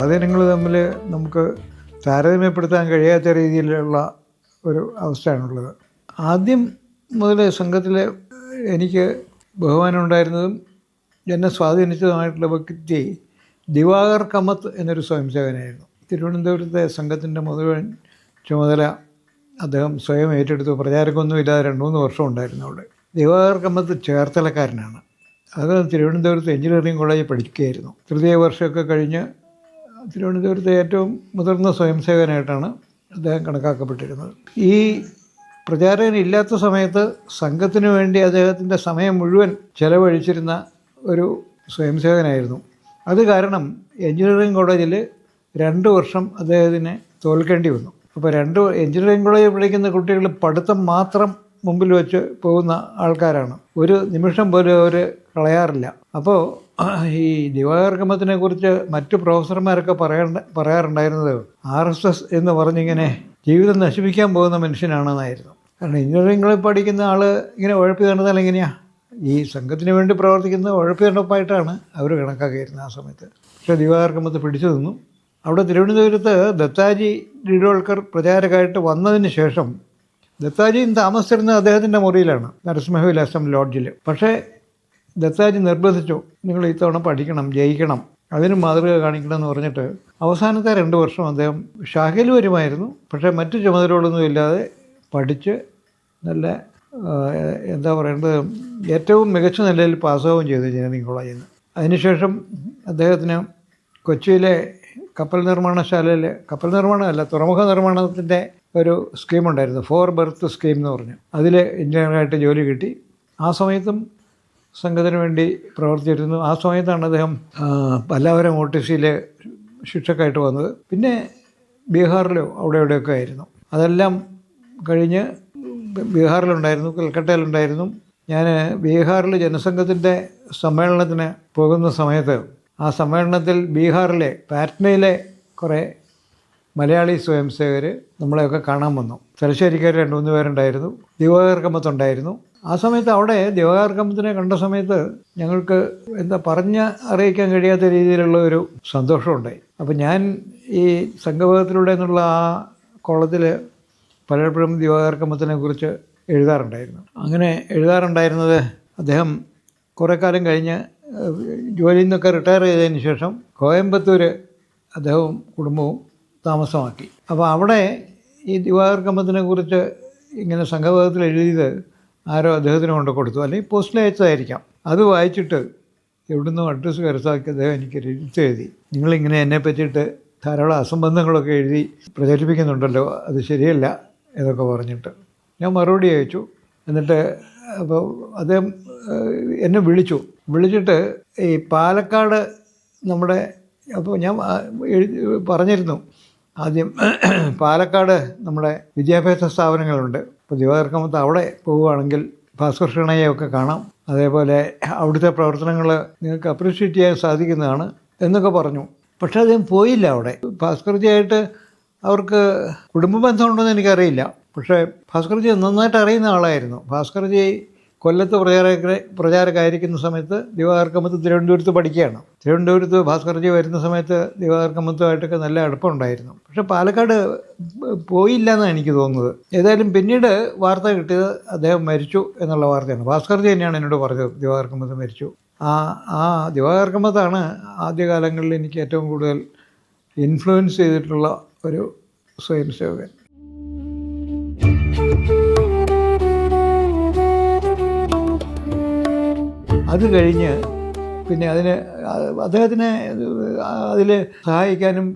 സ്വാധീനങ്ങൾ തമ്മിൽ നമുക്ക് താരതമ്യപ്പെടുത്താൻ കഴിയാത്ത രീതിയിലുള്ള ഒരു അവസ്ഥയാണുള്ളത്. ആദ്യം മുതൽ സംഘത്തിൽ എനിക്ക് ബഹുമാനം ഉണ്ടായിരുന്നതും എന്നെ സ്വാധീനിച്ചതുമായിട്ടുള്ള വ്യക്തി ദിവാകർ കമത്ത് എന്നൊരു സ്വയംസേവനായിരുന്നു. തിരുവനന്തപുരത്തെ സംഘത്തിൻ്റെ മുഴുവൻ ചുമതല അദ്ദേഹം സ്വയം ഏറ്റെടുത്തു. പ്രചാരക്കൊന്നുമില്ലാതെ 2-3 വർഷം ഉണ്ടായിരുന്നു അവിടെ. ദിവാകർ കമത്ത് ചേർത്തലക്കാരനാണ്. അത് തിരുവനന്തപുരത്ത് എഞ്ചിനീയറിംഗ് കോളേജിൽ പഠിക്കുകയായിരുന്നു. തൃതീയ വർഷമൊക്കെ കഴിഞ്ഞ് തിരുവനന്തപുരത്തെ ഏറ്റവും മുതിർന്ന സ്വയംസേവനായിട്ടാണ് അദ്ദേഹം കണക്കാക്കപ്പെട്ടിരുന്നത്. ഈ പ്രചാരകൻ ഇല്ലാത്ത സമയത്ത് സംഘത്തിന് വേണ്ടി അദ്ദേഹത്തിൻ്റെ സമയം മുഴുവൻ ചെലവഴിച്ചിരുന്ന ഒരു സ്വയംസേവനായിരുന്നു. അത് കാരണം എഞ്ചിനീയറിംഗ് കോളേജിൽ 2 വർഷം അദ്ദേഹത്തിന് തോൽക്കേണ്ടി വന്നു. അപ്പോൾ എഞ്ചിനീയറിംഗ് കോളേജിൽ പഠിക്കുന്ന കുട്ടികൾ പഠിത്തം മാത്രം മുമ്പിൽ വെച്ച് പോകുന്ന ആൾക്കാരാണ്. ഒരു നിമിഷം പോലും അവർ കളയാറില്ല. അപ്പോൾ ഈ ദിവാകർ കമത്തിനെ കുറിച്ച് മറ്റു പ്രൊഫസർമാരൊക്കെ പറയാറുണ്ടായിരുന്നത് RSS എന്ന് പറഞ്ഞിങ്ങനെ ജീവിതം നശിപ്പിക്കാൻ പോകുന്ന മനുഷ്യനാണെന്നായിരുന്നു. കാരണം എഞ്ചിനീയറിംഗിൽ പഠിക്കുന്ന ആൾ ഇങ്ങനെ ഉഴപ്പി നടന്നാൽ എങ്ങനെയാണ്? ഈ സംഘത്തിന് വേണ്ടി പ്രവർത്തിക്കുന്ന ഉഴപ്പി നടപ്പായിട്ടാണ് അവർ കണക്കാക്കിയിരുന്നത് ആ സമയത്ത്. പക്ഷേ ദിവാകർ കമത്ത് പിടിച്ചു നിന്നു. അവിടെ തിരുവനന്തപുരത്ത് ദത്താജി ഡിഡോൾക്കർ പ്രചാരകമായിട്ട് വന്നതിന് ശേഷം ദത്താജിയും താമസിച്ചിരുന്നത് അദ്ദേഹത്തിൻ്റെ മുറിയിലാണ്, നരസിംഹവിലാസം ലോഡ്ജിൽ. പക്ഷേ ദത്താജി നിർബന്ധിച്ചു, നിങ്ങൾ ഇത്തവണ പഠിക്കണം, ജയിക്കണം, അതിന് മാതൃക കാണിക്കണം എന്ന് പറഞ്ഞിട്ട് അവസാനത്തെ 2 വർഷം അദ്ദേഹം ഷാഹിൽ വരുമായിരുന്നു. പക്ഷേ മറ്റു ചുമതലകളൊന്നും ഇല്ലാതെ പഠിച്ച് നല്ല എന്താ പറയേണ്ടത് ഏറ്റവും മികച്ച നിലയിൽ പാസ്സാവുകയും ചെയ്തു എഞ്ചിനീയറിംഗ് കോളേജിൽ നിന്ന്. അതിനുശേഷം അദ്ദേഹത്തിന് കൊച്ചിയിലെ കപ്പൽ നിർമ്മാണമല്ല, തുറമുഖ നിർമ്മാണത്തിൻ്റെ ഒരു സ്കീമുണ്ടായിരുന്നു, 4 ബെർത്ത് സ്കീം എന്ന് പറഞ്ഞു. അതിൽ എഞ്ചിനീയറായിട്ട് ജോലി കിട്ടി. ആ സമയത്തും സംഘത്തിന് വേണ്ടി പ്രവർത്തിച്ചിരുന്നു. ആ സമയത്താണ് അദ്ദേഹം പല്ലാവരം OTC ശിക്ഷക്കായിട്ട് വന്നത്. പിന്നെ ബീഹാറിലോ അവിടെ എവിടെയൊക്കെ ആയിരുന്നു. അതെല്ലാം കഴിഞ്ഞ് ബീഹാറിലുണ്ടായിരുന്നു, കൽക്കട്ടയിലുണ്ടായിരുന്നു. ഞാൻ ബീഹാറിൽ ജനസംഘത്തിൻ്റെ സമ്മേളനത്തിന് പോകുന്ന സമയത്ത് ആ സമ്മേളനത്തിൽ ബീഹാറിലെ പാറ്റ്നയിലെ കുറേ മലയാളി സ്വയംസേവകർ നമ്മളെയൊക്കെ കാണാൻ വന്നു. തലശ്ശേരിക്കാർ 2-3 പേരുണ്ടായിരുന്നു. ദിവാകർ കമത്തുണ്ടായിരുന്നു. ആ സമയത്ത് അവിടെ ദിവാകർ കമത്തിനെ കണ്ട സമയത്ത് ഞങ്ങൾക്ക് പറഞ്ഞ് അറിയിക്കാൻ കഴിയാത്ത രീതിയിലുള്ള ഒരു സന്തോഷമുണ്ടായി. അപ്പം ഞാൻ ഈ സംഘഭാഗത്തിലൂടെ എന്നുള്ള ആ കോളത്തിൽ പലപ്പോഴും ദിവാകർ കമത്തിനെ കുറിച്ച് എഴുതാറുണ്ടായിരുന്നു. അങ്ങനെ എഴുതാറുണ്ടായിരുന്നത് അദ്ദേഹം കുറേ കാലം കഴിഞ്ഞ് ജോലിയിൽ നിന്നൊക്കെ റിട്ടയർ ചെയ്തതിന് ശേഷം കോയമ്പത്തൂർ അദ്ദേഹവും കുടുംബവും താമസമാക്കി. അപ്പോൾ അവിടെ ഈ ദിവാകർ കമത്തിനെ കുറിച്ച് ഇങ്ങനെ സംഘഭാഗത്തിൽ എഴുതിയത് ആരോ അദ്ദേഹത്തിന് കൊണ്ട് കൊടുത്തു, അല്ലെങ്കിൽ പോസ്റ്റിൽ അയച്ചതായിരിക്കാം. അത് വായിച്ചിട്ട് എവിടുന്നോ അഡ്രസ്സ് കരസ്ഥാക്കി അദ്ദേഹം എനിക്ക് എഴുതി, നിങ്ങളിങ്ങനെ എന്നെ പറ്റിയിട്ട് ധാരാളം അസംബന്ധങ്ങളൊക്കെ എഴുതി പ്രചരിപ്പിക്കുന്നുണ്ടല്ലോ, അത് ശരിയല്ല എന്നൊക്കെ പറഞ്ഞിട്ട്. ഞാൻ മറുപടി അയച്ചു. എന്നിട്ട് അപ്പോൾ അദ്ദേഹം എന്നെ വിളിച്ചിട്ട് ഈ പാലക്കാട് നമ്മുടെ, അപ്പോൾ ഞാൻ പറഞ്ഞിരുന്നു ആദ്യം പാലക്കാട് നമ്മുടെ വിദ്യാഭ്യാസ സ്ഥാപനങ്ങളുണ്ട്, അപ്പോൾ ദിവാകർ കമത്ത് അവിടെ പോവുകയാണെങ്കിൽ ഭാസ്കർ ഷണയെയൊക്കെ കാണാം, അതേപോലെ അവിടുത്തെ പ്രവർത്തനങ്ങൾ നിങ്ങൾക്ക് അപ്രീഷിയേറ്റ് ചെയ്യാൻ സാധിക്കുന്നതാണ് എന്നൊക്കെ പറഞ്ഞു. പക്ഷേ അദ്ദേഹം പോയില്ല അവിടെ. ഭാസ്കർജിയായിട്ട് അവർക്ക് കുടുംബ ബന്ധമുണ്ടെന്ന് എനിക്കറിയില്ല. പക്ഷേ ഭാസ്കർജി നന്നായിട്ട് അറിയുന്ന ആളായിരുന്നു. ഭാസ്കർജി കൊല്ലത്ത് പ്രചാരകമായിരിക്കുന്ന സമയത്ത് ദിവാകർ കമത്ത് തിരുവനന്തപുരത്ത് പഠിക്കുകയാണ്. തിരുവനന്തപുരത്ത് ഭാസ്കർജി വരുന്ന സമയത്ത് ദിവാകർ കമത്തുമായിട്ടൊക്കെ നല്ല അടുപ്പമുണ്ടായിരുന്നു. പക്ഷേ പാലക്കാട് പോയില്ല എന്നാണ് എനിക്ക് തോന്നുന്നത്. ഏതായാലും പിന്നീട് വാർത്ത കിട്ടിയത് അദ്ദേഹം മരിച്ചു എന്നുള്ള വാർത്തയാണ്. ഭാസ്കർജി തന്നെയാണ് എന്നോട് പറഞ്ഞത് ദിവാകർ കമത്ത് മരിച്ചു. ആ ദിവാകർ കമത്താണ് ആദ്യകാലങ്ങളിൽ എനിക്ക് ഏറ്റവും കൂടുതൽ ഇൻഫ്ലുവൻസ് ചെയ്തിട്ടുള്ള ഒരു സ്വയംസേവകൻ. അത് കഴിഞ്ഞ് പിന്നെ അദ്ദേഹത്തിനെ അതിൽ സഹായിക്കാനും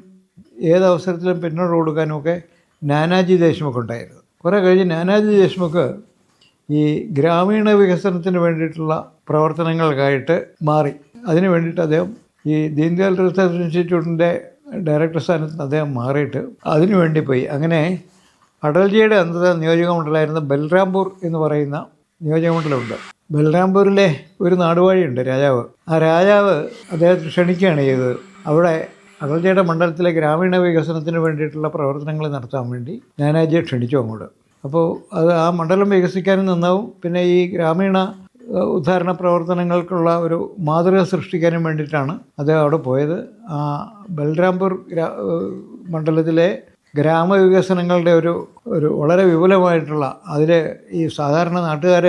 ഏതവസരത്തിലും പിന്നോട്ട് കൊടുക്കാനും ഒക്കെ നാനാജി ദേശ്മുഖ് ഉണ്ടായിരുന്നു. കുറേ കഴിഞ്ഞ് നാനാജി ദേശ്മുഖ് ഈ ഗ്രാമീണ വികസനത്തിന് വേണ്ടിയിട്ടുള്ള പ്രവർത്തനങ്ങൾക്കായിട്ട് മാറി. അതിന് വേണ്ടിയിട്ട് അദ്ദേഹം ഈ ദീൻദയാൽ റിസർച്ച് ഇൻസ്റ്റിറ്റ്യൂട്ടിൻ്റെ ഡയറക്ടർ സ്ഥാനത്ത് അദ്ദേഹം മാറിയിട്ട് അതിനു വേണ്ടി പോയി. അങ്ങനെ അടൽജിയുടെ അന്നത്തെ നിയോജകമണ്ഡലമായിരുന്ന ബൽറാംപൂർ എന്ന് പറയുന്ന നിയോജകമണ്ഡലമുണ്ട്. ബൽറാംപൂരിലെ ഒരു നാടുവാഴിയുണ്ട്, രാജാവ്. ആ രാജാവ് അദ്ദേഹത്തെ ക്ഷണിക്കുകയാണ് ചെയ്തത്. അവിടെ അടൽജിയുടെ മണ്ഡലത്തിലെ ഗ്രാമീണ വികസനത്തിന് വേണ്ടിയിട്ടുള്ള പ്രവർത്തനങ്ങൾ നടത്താൻ വേണ്ടി നാനാജിയെ ക്ഷണിച്ചു അങ്ങോട്ട്. അപ്പോൾ അത് ആ മണ്ഡലം വികസിക്കാനും നന്നാവും, പിന്നെ ഈ ഗ്രാമീണ ഉദ്ധാരണ പ്രവർത്തനങ്ങൾക്കുള്ള ഒരു മാതൃക സൃഷ്ടിക്കാനും വേണ്ടിയിട്ടാണ് അദ്ദേഹം അവിടെ പോയത്. ബൽറാംപൂർ മണ്ഡലത്തിലെ ഗ്രാമവികസനങ്ങളുടെ ഒരു വളരെ വിപുലമായിട്ടുള്ള അതിൽ ഈ സാധാരണ നാട്ടുകാർ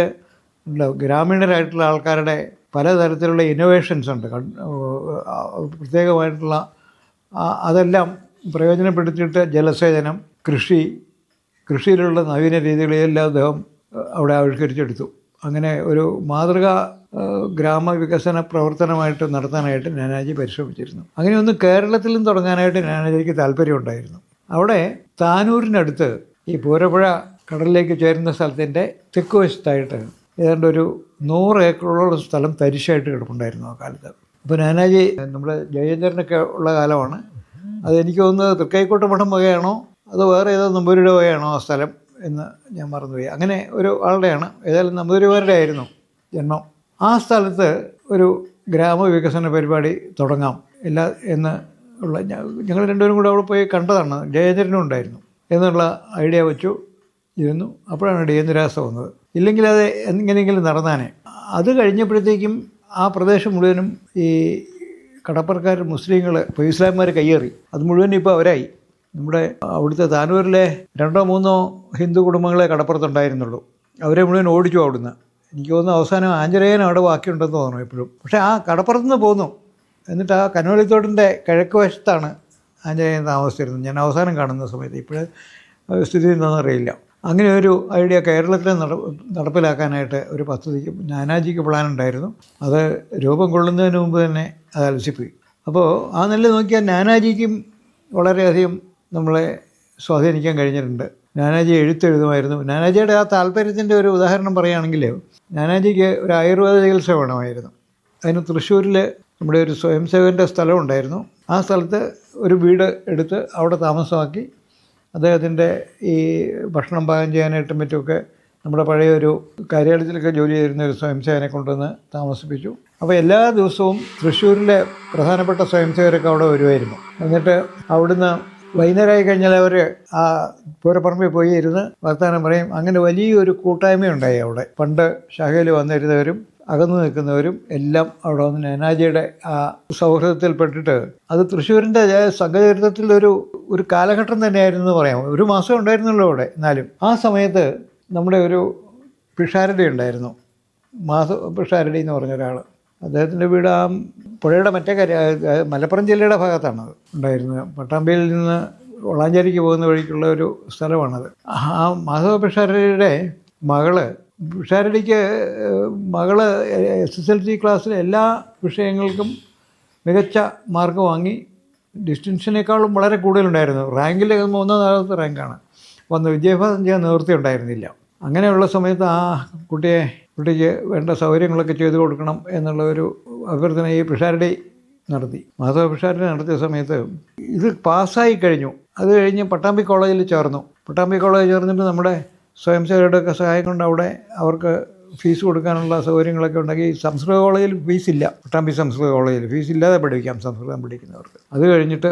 ഗ്രാമീണരായിട്ടുള്ള ആൾക്കാരുടെ പലതരത്തിലുള്ള ഇന്നോവേഷൻസ് ഉണ്ട്, പ്രത്യേകമായിട്ടുള്ള അതെല്ലാം പ്രയോജനപ്പെടുത്തിയിട്ട് ജലസേചനം, കൃഷിയിലുള്ള നവീന രീതികളെല്ലാം അദ്ദേഹം അവിടെ ആവിഷ്കരിച്ചെടുത്തു. അങ്ങനെ ഒരു മാതൃകാ ഗ്രാമവികസന പ്രവർത്തനമായിട്ട് നടത്താനായിട്ട് നാനാജി പരിശ്രമിച്ചിരുന്നു. അങ്ങനെയൊന്ന് കേരളത്തിലും തുടങ്ങാനായിട്ട് നാനാജിക്ക് താല്പര്യമുണ്ടായിരുന്നു. അവിടെ താനൂരിനടുത്ത് ഈ പൂരപ്പുഴ കടലിലേക്ക് ചേരുന്ന സ്ഥലത്തിൻ്റെ തെക്ക് വശത്തായിട്ട് ഏതാണ്ട് ഒരു 100 ഏക്കറോളം സ്ഥലം തരിശായിട്ട് കിടപ്പുണ്ടായിരുന്നു ആ കാലത്ത്. അപ്പോൾ നാനാജി നമ്മുടെ ജയചന്ദ്രനൊക്കെ ഉള്ള കാലമാണ്. അതെനിക്ക് തോന്നുന്നത് തൃക്കൈക്കോട്ട് മഠം വകയാണോ അതോ വേറെ ഏതോ നമ്പൂരിയുടെ വകയാണോ ആ സ്ഥലം എന്ന് ഞാൻ മറന്നുപോയി. അങ്ങനെ ഒരു ആളുടെയാണ്, ഏതായാലും നമ്പൂതിരിമാരുടെ ആയിരുന്നു ജന്മം. ആ സ്ഥലത്ത് ഒരു ഗ്രാമവികസന പരിപാടി തുടങ്ങാം എന്ന് ഉള്ള ഞങ്ങൾ രണ്ടുപേരും കൂടെ അവിടെ പോയി കണ്ടതാണ്. ജയേന്ദ്രനും ഉണ്ടായിരുന്നു എന്നുള്ള ഐഡിയ വെച്ചു ഇരുന്നു. അപ്പോഴാണ് ഡിയന്തിരാസ വന്നത്. ഇല്ലെങ്കിൽ അത് എങ്ങനെയെങ്കിലും നടന്നാനേ. അത് കഴിഞ്ഞപ്പോഴത്തേക്കും ആ പ്രദേശം മുഴുവനും ഈ കടപ്പുറക്കാർ മുസ്ലിങ്ങൾ ഇപ്പോൾ ഇസ്ലാംമാർ കയ്യേറി. അത് മുഴുവൻ ഇപ്പോൾ അവരായി. നമ്മുടെ അവിടുത്തെ താനൂരിലെ 2 or 3 ഹിന്ദു കുടുംബങ്ങളെ കടപ്പുറത്തുണ്ടായിരുന്നുള്ളൂ. അവരെ മുഴുവൻ ഓടിച്ചു അവിടുന്ന്. എനിക്ക് തോന്നുന്നു അവസാനം ആഞ്ജനേയൻ അവിടെ ബാക്കിയുണ്ടെന്ന് തോന്നുന്നു ഇപ്പോഴും. പക്ഷേ ആ കടപ്പുറത്തുനിന്ന് പോന്നു. എന്നിട്ട് ആ കനോലിത്തോട്ടിൻ്റെ കിഴക്ക് വശത്താണ് ആഞ്ജനേയൻ താമസിച്ചിരുന്നത് ഞാൻ അവസാനം കാണുന്ന സമയത്ത്. ഇപ്പോഴേ സ്ഥിതി എന്താണെന്ന് അറിയില്ല. അങ്ങനെ ഒരു ഐഡിയ കേരളത്തിൽ നടപ്പിലാക്കാനായിട്ട് ഒരു പദ്ധതിക്ക് നാനാജിക്ക് പ്ലാൻ ഉണ്ടായിരുന്നു. അത് രൂപം കൊള്ളുന്നതിന് മുമ്പ് തന്നെ അത് അലസിപ്പോയി. അപ്പോൾ ആ നില നോക്കിയാൽ നാനാജിക്കും വളരെയധികം നമ്മളെ സ്വാധീനിക്കാൻ കഴിഞ്ഞിട്ടുണ്ട്. നാനാജി എഴുത്തെഴുതുമായിരുന്നു. നാനാജിയുടെ ആ താല്പര്യത്തിൻ്റെ ഒരു ഉദാഹരണം പറയുകയാണെങ്കിൽ, നാനാജിക്ക് ഒരു ആയുർവേദ ചികിത്സ വേണമായിരുന്നു. അതിന് തൃശ്ശൂരിൽ നമ്മുടെ ഒരു സ്വയം സേവകൻ്റെ സ്ഥലമുണ്ടായിരുന്നു. ആ സ്ഥലത്ത് ഒരു വീട് എടുത്ത് അവിടെ താമസമാക്കി അദ്ദേഹത്തിൻ്റെ ഈ ഭക്ഷണം പാകം ചെയ്യാനായിട്ടും മറ്റുമൊക്കെ നമ്മുടെ പഴയ ഒരു കാര്യാലയത്തിലൊക്കെ ജോലി ചെയ്തിരുന്ന ഒരു സ്വയം സേവനെ കൊണ്ടുവന്ന് താമസിപ്പിച്ചു. അപ്പോൾ എല്ലാ ദിവസവും തൃശ്ശൂരിലെ പ്രധാനപ്പെട്ട സ്വയം സേവകരൊക്കെ അവിടെ വരുമായിരുന്നു. എന്നിട്ട് അവിടുന്ന് വൈകുന്നേരമായി കഴിഞ്ഞാൽ അവർ ആ പൂരപ്പറമ്പിൽ പോയി ഇരുന്ന് വർത്തമാനം പറയും. അങ്ങനെ വലിയൊരു കൂട്ടായ്മയുണ്ടായി അവിടെ. പണ്ട് ശാഖയിൽ വന്നിരുന്നവരും അകന്നു നിൽക്കുന്നവരും എല്ലാം അവിടെ വന്ന് നാനാജിയുടെ ആ സൗഹൃദത്തിൽപ്പെട്ടിട്ട് അത് തൃശ്ശൂരിൻ്റെ സംഘചരിത്രത്തിൽ ഒരു കാലഘട്ടം തന്നെയായിരുന്നു എന്ന് പറയാം. ഒരു മാസം ഉണ്ടായിരുന്നുള്ളൂ അവിടെ. എന്നാലും ആ സമയത്ത് നമ്മുടെ ഒരു പിഷാരടി ഉണ്ടായിരുന്നു, മാധവ് പിഷാരടി എന്ന് പറഞ്ഞ ഒരാൾ. അദ്ദേഹത്തിൻ്റെ വീട് ആ പുഴയുടെ മറ്റേ മലപ്പുറം ജില്ലയുടെ ഭാഗത്താണ് അത് ഉണ്ടായിരുന്നത്. പട്ടാമ്പിയിൽ നിന്ന് വളാഞ്ചേരിക്ക് പോകുന്ന വഴിക്കുള്ള ഒരു സ്ഥലമാണത്. ആ മാധവ പിഷാരടിയുടെ പിഷാരടിക്ക് മകള് SSLC ക്ലാസ്സിലെ എല്ലാ വിഷയങ്ങൾക്കും മികച്ച മാർക്ക് വാങ്ങി. ഡിസ്റ്റിങ്ഷനേക്കാളും വളരെ കൂടുതലുണ്ടായിരുന്നു. റാങ്കിൽ 3-4 റാങ്കാണ് വന്ന്. വിദ്യാഭ്യാസം ചെയ്യാൻ നിവൃത്തി ഉണ്ടായിരുന്നില്ല. അങ്ങനെയുള്ള സമയത്ത് ആ കുട്ടിക്ക് വേണ്ട സൗകര്യങ്ങളൊക്കെ ചെയ്തു കൊടുക്കണം എന്നുള്ള ഒരു അഭ്യർത്ഥന ഈ പിഷാരടി നടത്തി. മാധവ പിഷാരടി നടത്തിയ സമയത്ത് ഇത് പാസ്സായി കഴിഞ്ഞു. അത് കഴിഞ്ഞ് പട്ടാമ്പി കോളേജിൽ ചേർന്നു. പട്ടാമ്പി കോളേജിൽ ചേർന്നിട്ട് നമ്മുടെ സ്വയം സേവകരുടെയൊക്കെ സഹായം കൊണ്ട് അവിടെ അവർക്ക് ഫീസ് കൊടുക്കാനുള്ള സൗകര്യങ്ങളൊക്കെ ഉണ്ടാക്കി. സംസ്കൃത കോളേജിൽ ഫീസില്ല. പട്ടാമ്പി സംസ്കൃത കോളേജിൽ ഫീസില്ലാതെ പഠിക്കാം സംസ്കൃതം പഠിക്കുന്നവർക്ക്. അത് കഴിഞ്ഞിട്ട്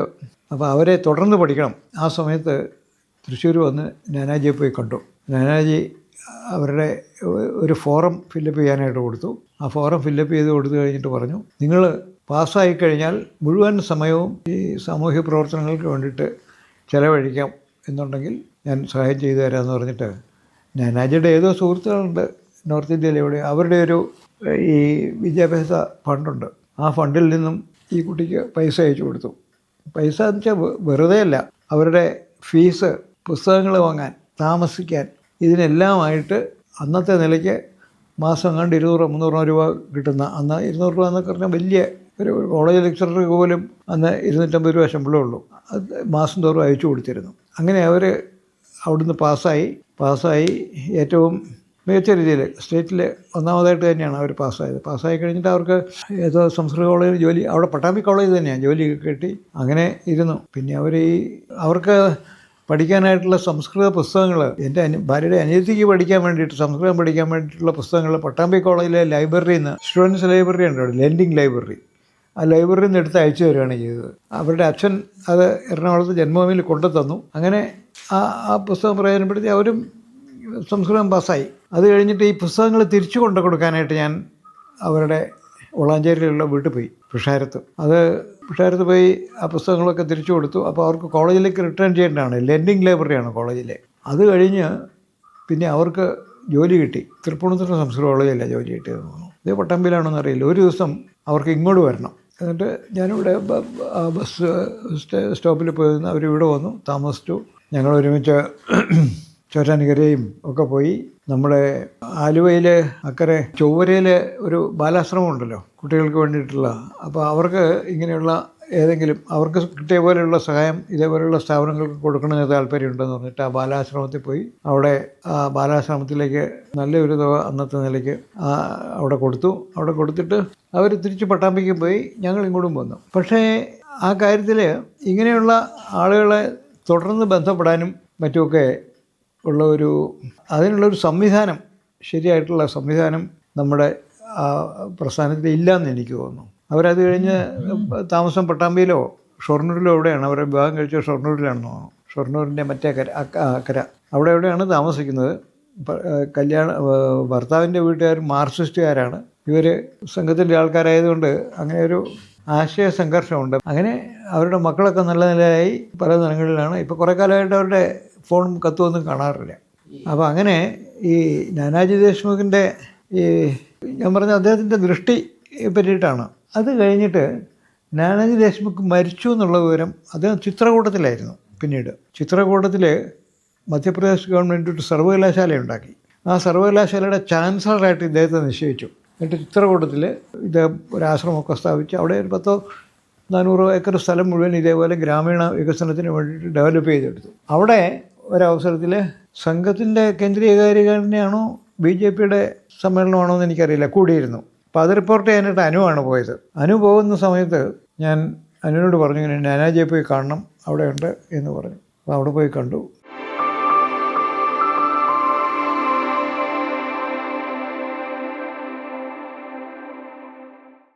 അപ്പോൾ അവരെ തുടർന്ന് പഠിക്കണം. ആ സമയത്ത് തൃശ്ശൂർ വന്ന് നാനാജിയെ പോയി കണ്ടു. നാനാജി അവരുടെ ഒരു ഫോറം ഫില്ലപ്പ് ചെയ്യാനായിട്ട് കൊടുത്തു. ആ ഫോറം ഫില്ലപ്പ് ചെയ്ത് കൊടുത്തു കഴിഞ്ഞിട്ട് പറഞ്ഞു, നിങ്ങൾ പാസ്സായി കഴിഞ്ഞാൽ മുഴുവൻ സമയവും ഈ സാമൂഹ്യ പ്രവർത്തനങ്ങൾക്ക് വേണ്ടിയിട്ട് ചിലവഴിക്കാം എന്നുണ്ടെങ്കിൽ ഞാൻ സഹായം ചെയ്തു തരാമെന്ന് പറഞ്ഞിട്ട് നാനാജിയുടെ ഏതോ സുഹൃത്തുക്കളുണ്ട് നോർത്ത് ഇന്ത്യയിൽ എവിടെ, അവരുടെ ഒരു ഈ വിദ്യാഭ്യാസ ഫണ്ടുണ്ട്. ആ ഫണ്ടിൽ നിന്നും ഈ കുട്ടിക്ക് പൈസ അയച്ചു കൊടുത്തു. പൈസ എന്ന് വെച്ചാൽ വെറുതെ അല്ല, അവരുടെ ഫീസ്, പുസ്തകങ്ങൾ വാങ്ങാൻ, താമസിക്കാൻ, ഇതിനെല്ലാമായിട്ട് അന്നത്തെ നിലയ്ക്ക് മാസം കണ്ട് 200-300 രൂപ കിട്ടുന്ന, അന്ന് 200 രൂപ എന്നൊക്കെ പറഞ്ഞാൽ വലിയ ഒരു കോളേജ് ലെക്ചറർക്ക് പോലും അന്ന് 250 രൂപ ശമ്പളമേ ഉള്ളൂ. അത് മാസം തോറും അയച്ചു കൊടുത്തിരുന്നു. അങ്ങനെ അവർ അവിടുന്ന് പാസ്സായി ഏറ്റവും മികച്ച രീതിയിൽ സ്റ്റേറ്റിൽ ഒന്നാമതായിട്ട് തന്നെയാണ് അവർ പാസ്സായത്. പാസ്സായി കഴിഞ്ഞിട്ട് അവർക്ക് ഏതോ സംസ്കൃത കോളേജിൽ ജോലി, അവിടെ പട്ടാമ്പി കോളേജ് തന്നെയാണ് ജോലി കിട്ടി. അങ്ങനെ ഇരുന്നു. പിന്നെ അവർക്ക് പഠിക്കാനായിട്ടുള്ള സംസ്കൃത പുസ്തകങ്ങൾ, എൻ്റെ ഭാര്യയുടെ അനിയത്തിക്ക് പഠിക്കാൻ വേണ്ടിയിട്ട്, സംസ്കൃതം പഠിക്കാൻ വേണ്ടിയിട്ടുള്ള പുസ്തകങ്ങൾ പട്ടാമ്പി കോളേജിലെ ലൈബ്രറിയിൽ നിന്ന്, സ്റ്റുഡൻസ് ലൈബ്രറി ഉണ്ട് അവിടെ, ലെൻഡിങ് ലൈബ്രറി, ആ ലൈബ്രറിയിൽ നിന്ന് എടുത്ത് അയച്ചു തരികയാണ് ചെയ്തത്. അവരുടെ അച്ഛൻ അത് എറണാകുളത്ത് ജന്മഭൂമിയിൽ കൊണ്ടു തന്നു. അങ്ങനെ ആ പുസ്തകം പ്രയോജനപ്പെടുത്തി അവരും സംസ്കൃതം പാസ്സായി. അത് കഴിഞ്ഞിട്ട് ഈ പുസ്തകങ്ങൾ തിരിച്ചു കൊണ്ടു കൊടുക്കാനായിട്ട് ഞാൻ അവരുടെ വളാഞ്ചേരിയിലുള്ള വീട്ടിൽ പോയി, പിഷാരത്ത് പോയി ആ പുസ്തകങ്ങളൊക്കെ തിരിച്ചു കൊടുത്തു. അപ്പോൾ അവർക്ക് കോളേജിലേക്ക് റിട്ടേൺ ചെയ്യേണ്ടതാണ്, ലെൻഡിങ് ലൈബ്രറിയാണ് കോളേജിലെ. അത് കഴിഞ്ഞ് പിന്നെ അവർക്ക് ജോലി കിട്ടി. തൃപ്പൂണിത്തുറ സംസ്കൃത കോളേജിലാണ് ജോലി കിട്ടിയതെന്ന് തോന്നുന്നു. ഇത് പട്ടാമ്പിയിലാണെന്ന് അറിയില്ല. ഒരു ദിവസം അവർക്ക് ഇങ്ങോട്ട് വരണം. എന്നിട്ട് ഞാനിവിടെ ബസ് സ്റ്റോപ്പിൽ പോയി നിന്ന് അവരിവിടെ വന്നു, താമസിച്ചു. ഞങ്ങൾ ഒരുമിച്ച് ചോറ്റാനിക്കരയും ഒക്കെ പോയി. നമ്മുടെ ആലുവയിൽ അക്കരെ ചൊവ്വരയിൽ ഒരു ബാലാശ്രമം ഉണ്ടല്ലോ കുട്ടികൾക്ക് വേണ്ടിയിട്ടുള്ള. അപ്പോൾ അവർക്ക് ഇങ്ങനെയുള്ള ഏതെങ്കിലും അവർക്ക് കിട്ടിയ പോലെയുള്ള സഹായം ഇതേപോലെയുള്ള സ്ഥാപനങ്ങൾക്ക് കൊടുക്കണമെന്ന് താല്പര്യമുണ്ടെന്ന് പറഞ്ഞിട്ട് ആ ബാലാശ്രമത്തിൽ പോയി. അവിടെ ആ ബാലാശ്രമത്തിലേക്ക് നല്ലൊരു തുക അന്നത്തെ നിലയ്ക്ക് അവിടെ കൊടുത്തു. അവിടെ കൊടുത്തിട്ട് അവർ തിരിച്ച് പട്ടാമ്പിക്ക് പോയി, ഞങ്ങൾ ഇങ്ങോട്ടും വന്നു. പക്ഷേ ആ കാര്യത്തിൽ ഇങ്ങനെയുള്ള ആളുകളെ തുടർന്ന് ബന്ധപ്പെടാനും മറ്റുമൊക്കെ ഉള്ള അതിനുള്ളൊരു സംവിധാനം, ശരിയായിട്ടുള്ള സംവിധാനം നമ്മുടെ പ്രസ്ഥാനത്തിൽ ഇല്ലയെന്ന് എനിക്ക് തോന്നുന്നു. അവരത് കഴിഞ്ഞ് താമസം പട്ടാമ്പിയിലോ ഷൊർണൂരിലോ എവിടെയാണ്, അവരെ വിവാഹം കഴിച്ച ഷൊർണൂരിലാണെന്ന് തോന്നുന്നു. ഷൊർണൂരിൻ്റെ മറ്റേ അക്കര അവിടെ എവിടെയാണ് താമസിക്കുന്നത്. ഭർത്താവിൻ്റെ വീട്ടുകാർ മാർക്സിസ്റ്റുകാരാണ്. ഇവർ സംഘത്തിൻ്റെ ആൾക്കാരായതുകൊണ്ട് അങ്ങനെ ഒരു ആശയ സംഘർഷമുണ്ട്. അങ്ങനെ അവരുടെ മക്കളൊക്കെ നല്ല നിലയായി പല സ്ഥലങ്ങളിലാണ്. ഇപ്പോൾ കുറേ കാലമായിട്ട് അവരുടെ ഫോണും കത്തുമൊന്നും കാണാറില്ല. അപ്പോൾ അങ്ങനെ ഈ നാനാജി ദേശ്മുഖിൻ്റെ ഞാൻ പറഞ്ഞ അദ്ദേഹത്തിൻ്റെ ദൃഷ്ടി പറ്റിയിട്ടാണ്. അത് കഴിഞ്ഞിട്ട് നാനാജി ദേശ്മുഖ് മരിച്ചു എന്നുള്ള വിവരം അദ്ദേഹം ചിത്രകൂടത്തിലായിരുന്നു. പിന്നീട് ചിത്രകൂടത്തിൽ മധ്യപ്രദേശ് ഗവൺമെൻറ് ഒരു സർവകലാശാല ഉണ്ടാക്കി. ആ സർവകലാശാലയുടെ ചാൻസലറായിട്ട് ഇദ്ദേഹത്തെ നിശ്ചയിച്ചു. എന്നിട്ട് ചിത്രകൂടത്തിൽ ഇദ്ദേഹം ഒരാശ്രമമൊക്കെ സ്ഥാപിച്ച് അവിടെ ഒരു 400 ഏക്കർ സ്ഥലം മുഴുവൻ ഇതേപോലെ ഗ്രാമീണ വികസനത്തിന് വേണ്ടിയിട്ട് ഡെവലപ്പ് ചെയ്തെടുത്തു. അവിടെ ഒരവസരത്തിൽ സംഘത്തിൻ്റെ കേന്ദ്രീയകാരികനെയാണോ BJPയുടെ സമ്മേളനമാണോ എന്ന് എനിക്കറിയില്ല, കൂടിയിരുന്നു. അപ്പോൾ അത് റിപ്പോർട്ട് ചെയ്യാനായിട്ട് അനുവാണ് പോയത്. പോകുന്ന സമയത്ത് ഞാൻ അനുവിനോട് പറഞ്ഞു, ഇങ്ങനെ നാനാജിയെ പോയി കാണണം, അവിടെയുണ്ട് എന്ന് പറഞ്ഞു. അപ്പോൾ അവിടെ പോയി കണ്ടു.